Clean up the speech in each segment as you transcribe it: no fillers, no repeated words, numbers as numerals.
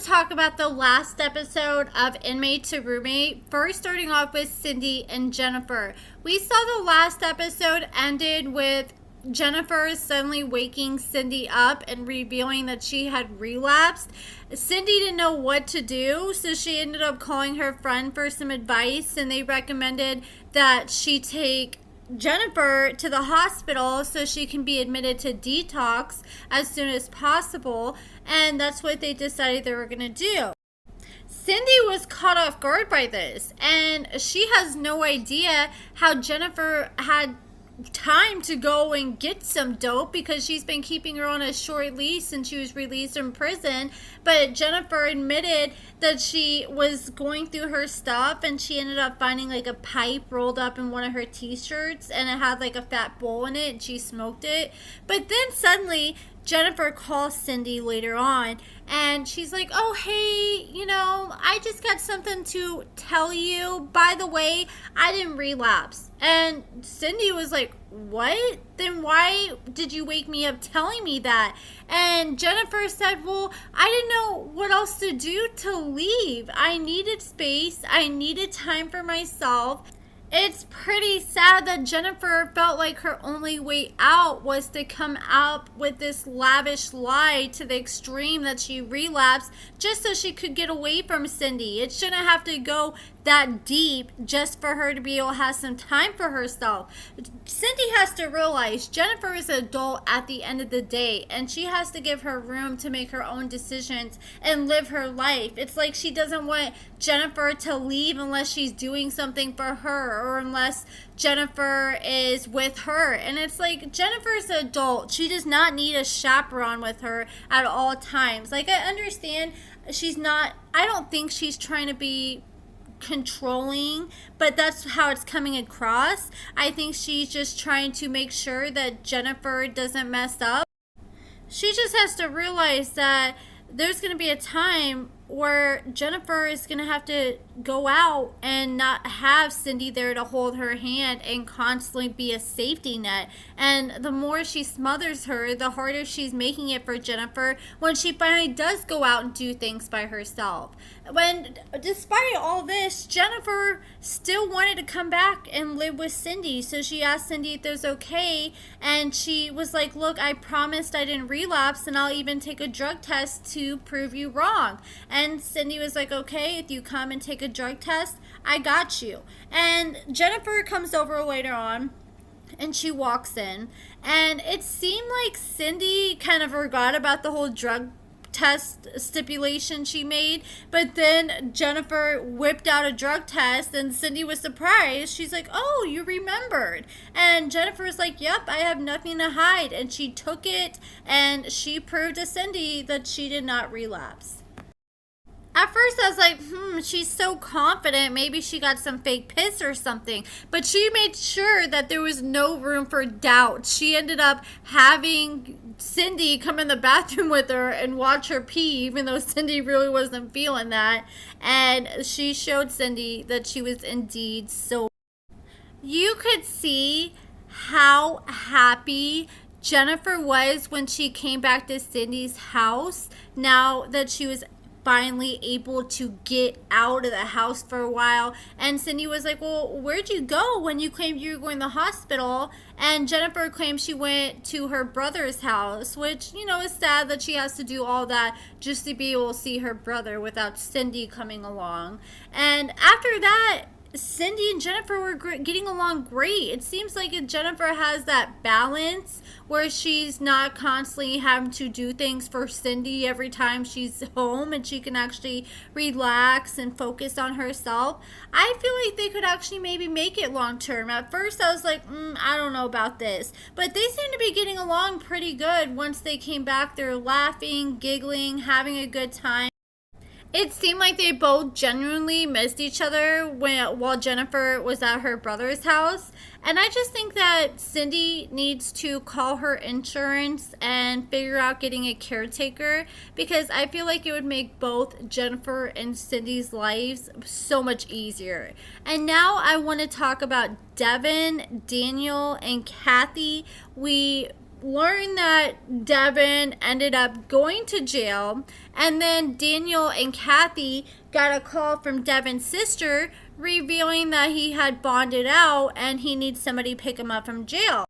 to talk about the last episode of Inmate to Roommate. First, starting off with Cindy and Jennifer. We saw the last episode ended with Jennifer suddenly waking Cindy up and revealing that she had relapsed. Cindy didn't know what to do, so she ended up calling her friend for some advice, and they recommended that she take Jennifer to the hospital so she can be admitted to detox as soon as possible, and that's what they decided they were going to do. Cindy was caught off guard by this, and she has no idea how Jennifer had time to go and get some dope because she's been keeping her on a short leash since she was released from prison. But Jennifer admitted that she was going through her stuff and she ended up finding like a pipe rolled up in one of her t-shirts, and it had like a fat bowl in it, and she smoked it. But then suddenly Jennifer calls Cindy later on, and she's like, oh, hey, I just got something to tell you. By the way, I didn't relapse. And Cindy was like, what? Then why did you wake me up telling me that? And Jennifer said, well, I didn't know what else to do to leave. I needed space. I needed time for myself. It's pretty sad that Jennifer felt like her only way out was to come up with this lavish lie to the extreme that she relapsed just so she could get away from Cindy. It shouldn't have to go that deep just for her to be able to have some time for herself. Cindy has to realize Jennifer is an adult at the end of the day, and she has to give her room to make her own decisions and live her life. It's like she doesn't want Jennifer to leave unless she's doing something for her or unless Jennifer is with her. And it's like, Jennifer's an adult. She does not need a chaperone with her at all times. Like, I understand I don't think she's trying to be controlling, but that's how it's coming across. I think she's just trying to make sure that Jennifer doesn't mess up. She just has to realize that there's going to be a time where Jennifer is going to have to go out and not have Cindy there to hold her hand and constantly be a safety net. And the more she smothers her, the harder she's making it for Jennifer when she finally does go out and do things by herself. When, despite all this, Jennifer still wanted to come back and live with Cindy. So she asked Cindy if it was okay, and she was like, look, I promised I didn't relapse, and I'll even take a drug test to prove you wrong. And Cindy was like, okay, if you come and take a drug test, I got you. And Jennifer comes over later on, and she walks in, and it seemed like Cindy kind of forgot about the whole drug test stipulation she made, but then Jennifer whipped out a drug test, and Cindy was surprised. She's like, oh, you remembered. And Jennifer was like, yep, I have nothing to hide. And she took it, and she proved to Cindy that she did not relapse. At first I was like, she's so confident, maybe she got some fake piss or something. But she made sure that there was no room for doubt. She ended up having Cindy come in the bathroom with her and watch her pee, even though Cindy really wasn't feeling that. And she showed Cindy that she was indeed so. You could see how happy Jennifer was when she came back to Cindy's house now that she was finally able to get out of the house for a while. And Cindy was like, well, where'd you go when you claimed you were going to the hospital? And Jennifer claimed she went to her brother's house, which, is sad that she has to do all that just to be able to see her brother without Cindy coming along. And after that, Cindy and Jennifer were getting along great. It seems like Jennifer has that balance where she's not constantly having to do things for Cindy every time she's home, and she can actually relax and focus on herself. I feel like they could actually maybe make it long term. At first I was like, I don't know about this, but they seem to be getting along pretty good. Once they came back, they're laughing, giggling, having a good time. It seemed like they both genuinely missed each other while Jennifer was at her brother's house. And I just think that Cindy needs to call her insurance and figure out getting a caretaker, because I feel like it would make both Jennifer and Cindy's lives so much easier. And now I want to talk about Deven, Daniel, and Kathy. We learn that Deven ended up going to jail, and then Daniel and Kathy got a call from Deven's sister revealing that he had bonded out and he needs somebody to pick him up from jail.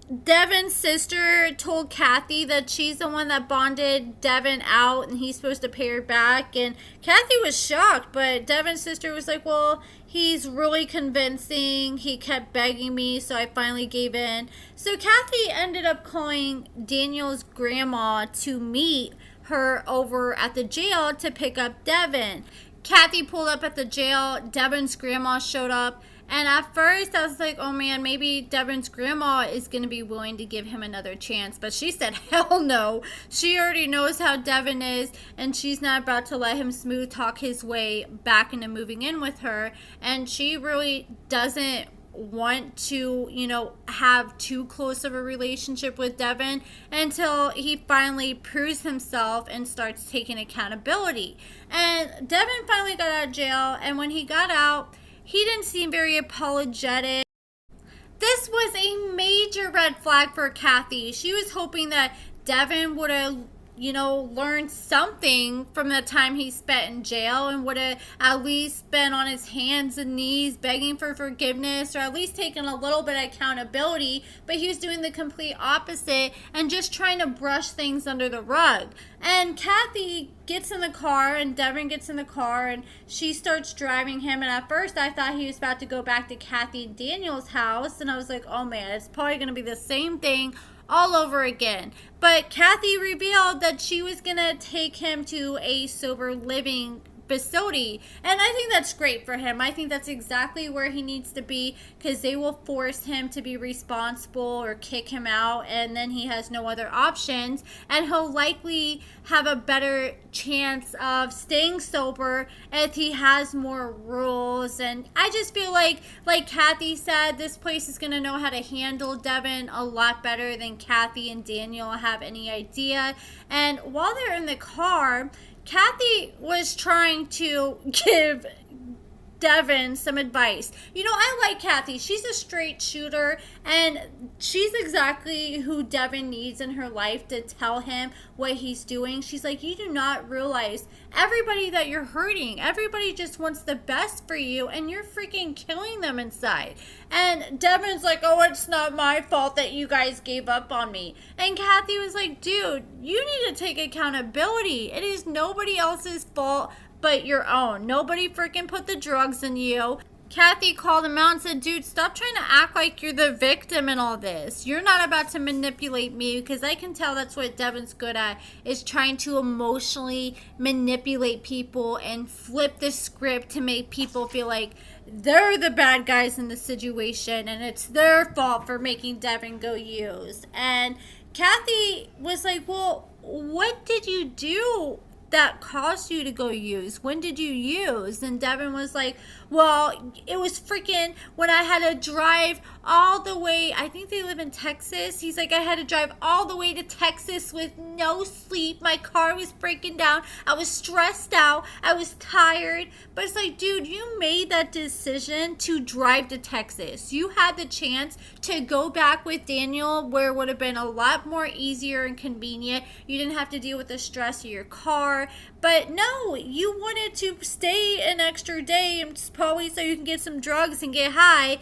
Deven's sister told Kathy that she's the one that bonded Deven out and he's supposed to pay her back. And Kathy was shocked, but Deven's sister was like, well, he's really convincing. He kept begging me, so I finally gave in. So Kathy ended up calling Daniel's grandma to meet her over at the jail to pick up Deven. Kathy pulled up at the jail. Deven's grandma showed up. And at first, I was like, oh man, maybe Deven's grandma is going to be willing to give him another chance. But she said, hell no. She already knows how Deven is, and she's not about to let him smooth talk his way back into moving in with her. And she really doesn't want to, have too close of a relationship with Deven until he finally proves himself and starts taking accountability. And Deven finally got out of jail, and when he got out, he didn't seem very apologetic. This was a major red flag for Kathy. She was hoping that Deven would have, learned something from the time he spent in jail and would have at least been on his hands and knees begging for forgiveness or at least taking a little bit of accountability. But he was doing the complete opposite and just trying to brush things under the rug. And Kathy gets in the car and Deven gets in the car and she starts driving him. And at first I thought he was about to go back to Kathy and Daniel's house. And I was like, oh man, it's probably going to be the same thing all over again. But Kathy revealed that she was going to take him to a sober living facility, and I think that's great for him. I think that's exactly where he needs to be, because they will force him to be responsible or kick him out, and then he has no other options, and he'll likely have a better chance of staying sober if he has more rules. And I just feel like Kathy said, this place is going to know how to handle Deven a lot better than Kathy and Daniel have any idea. And while they're in the car, Kathy was trying to give Deven some advice. I like Kathy. She's a straight shooter, and she's exactly who Deven needs in her life to tell him what he's doing. She's like, you do not realize everybody that you're hurting. Everybody just wants the best for you, and you're freaking killing them inside. And Deven's like, oh, it's not my fault that you guys gave up on me. And Kathy was like, dude, you need to take accountability. It is nobody else's fault but your own. Nobody freaking put the drugs in you. Kathy called him out and said, dude, stop trying to act like you're the victim in all this. You're not about to manipulate me, because I can tell that's what Deven's good at, is trying to emotionally manipulate people and flip the script to make people feel like they're the bad guys in the situation and it's their fault for making Deven go use. And Kathy was like, well, what did you do that caused you to go use? When did you use? And Deven was like, well, it was freaking when I had to drive all the way, I think they live in Texas. He's like, I had to drive all the way to Texas with no sleep. My car was breaking down. I was stressed out. I was tired. But it's like, dude, you made that decision to drive to Texas. You had the chance to go back with Daniel, where it would have been a lot more easier and convenient. You didn't have to deal with the stress of your car. But no, you wanted to stay an extra day, and probably so you can get some drugs and get high.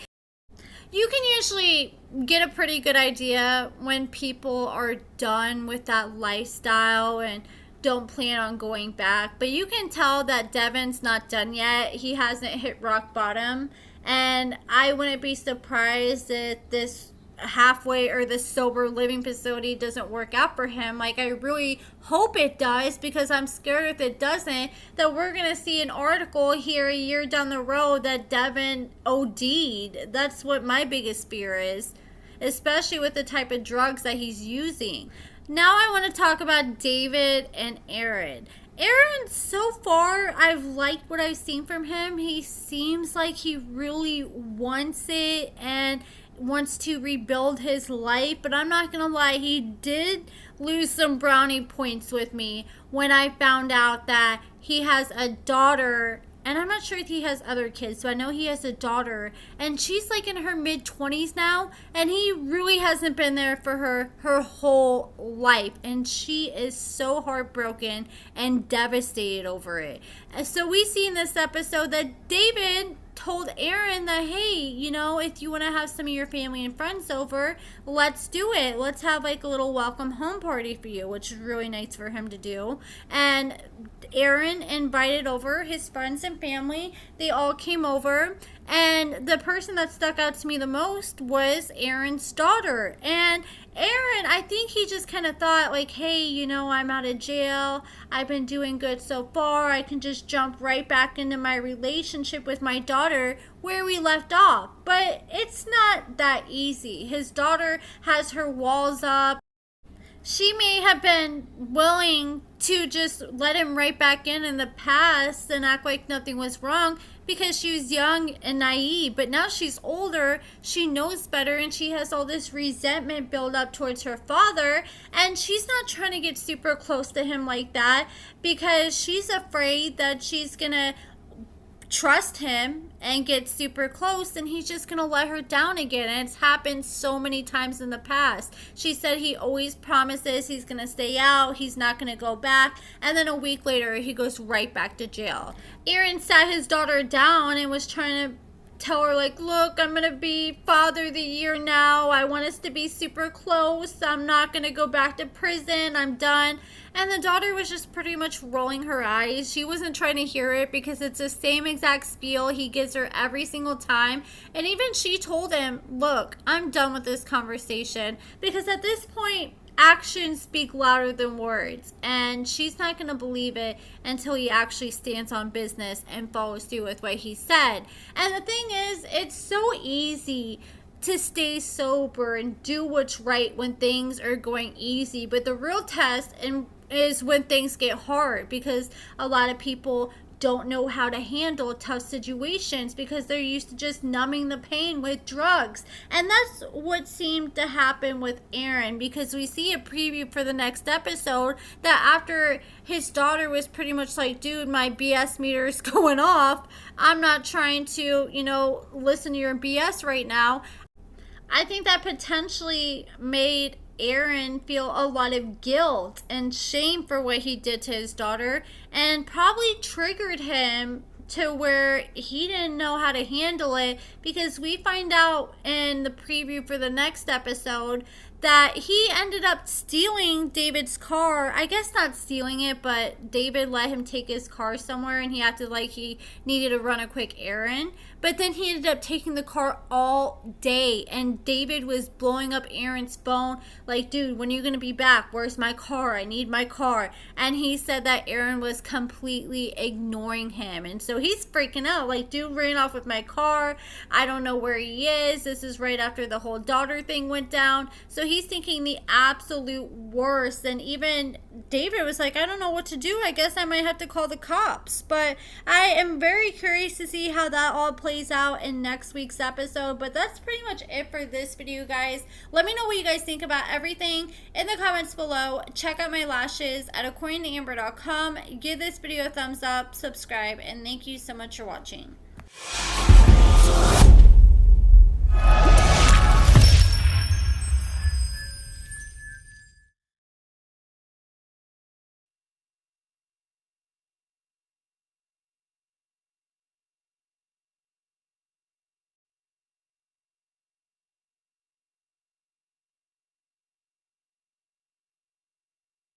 You can usually get a pretty good idea when people are done with that lifestyle and don't plan on going back. But you can tell that Deven's not done yet. He hasn't hit rock bottom. And I wouldn't be surprised if this halfway or the sober living facility doesn't work out for him. Like, I really hope it does, because I'm scared if it doesn't, that we're gonna see an article here a year down the road that Deven OD'd. That's what my biggest fear is, especially with the type of drugs that he's using. Now I want to talk about David and Aaron. Aaron, so far, I've liked what I've seen from him. He seems like he really wants it and wants to rebuild his life, but I'm not gonna lie, he did lose some brownie points with me when I found out that he has a daughter and I'm not sure if he has other kids, so I know he has a daughter, and she's like in her mid-20s now, and he really hasn't been there for her whole life, and she is so heartbroken and devastated over it. So we see in this episode that David told Aaron that, hey, you know, if you want to have some of your family and friends over, let's do it. Let's have like a little welcome home party for you, which is really nice for him to do. And Aaron invited over his friends and family. They all came over, and the person that stuck out to me the most was Aaron's daughter. And Aaron, I think he just kind of thought like, hey, you know, I'm out of jail. I've been doing good so far. I can just jump right back into my relationship with my daughter where we left off. But it's not that easy. His daughter has her walls up. She may have been willing to just let him right back in the past and act like nothing was wrong because she was young and naive. But now she's older, she knows better, and she has all this resentment built up towards her father. And she's not trying to get super close to him like that because she's afraid that she's going to trust him and get super close and he's just gonna let her down again. And it's happened so many times in the past. She said he always promises he's gonna stay out, he's not gonna go back, and then a week later he goes right back to jail. Aaron sat his daughter down and was trying to tell her like, look, I'm gonna be father of the year now, I want us to be super close, I'm not gonna go back to prison, I'm done. And the daughter was just pretty much rolling her eyes. She wasn't trying to hear it because it's the same exact spiel he gives her every single time. And even she told him, look, I'm done with this conversation, because at this point actions speak louder than words, and she's not going to believe it until he actually stands on business and follows through with what he said. And the thing is, it's so easy to stay sober and do what's right when things are going easy, but the real test is when things get hard, because a lot of people don't know how to handle tough situations because they're used to just numbing the pain with drugs. And that's what seemed to happen with Aaron, because we see a preview for the next episode that after his daughter was pretty much like, dude, my BS meter is going off, I'm not trying to, you know, listen to your BS right now. I think that potentially made Aaron feel a lot of guilt and shame for what he did to his daughter, and probably triggered him to where he didn't know how to handle it, because we find out in the preview for the next episode that he ended up stealing David's car. I guess not stealing it, but David let him take his car somewhere and he acted like he needed to run a quick errand. But then he ended up taking the car all day, and David was blowing up Aaron's phone like, dude, when are you going to be back? Where's my car? I need my car. And he said that Aaron was completely ignoring him. And so he's freaking out like, dude ran off with my car. I don't know where he is. This is right after the whole daughter thing went down. So he's thinking the absolute worst. And even David was like, I don't know what to do. I guess I might have to call the cops. But I am very curious to see how that all plays out in next week's episode. But that's pretty much it for this video, guys. Let me know what you guys think about everything in the comments below. Check out my lashes at AccordingtoAmber.com. Give this video a thumbs up, subscribe, and thank you so much for watching.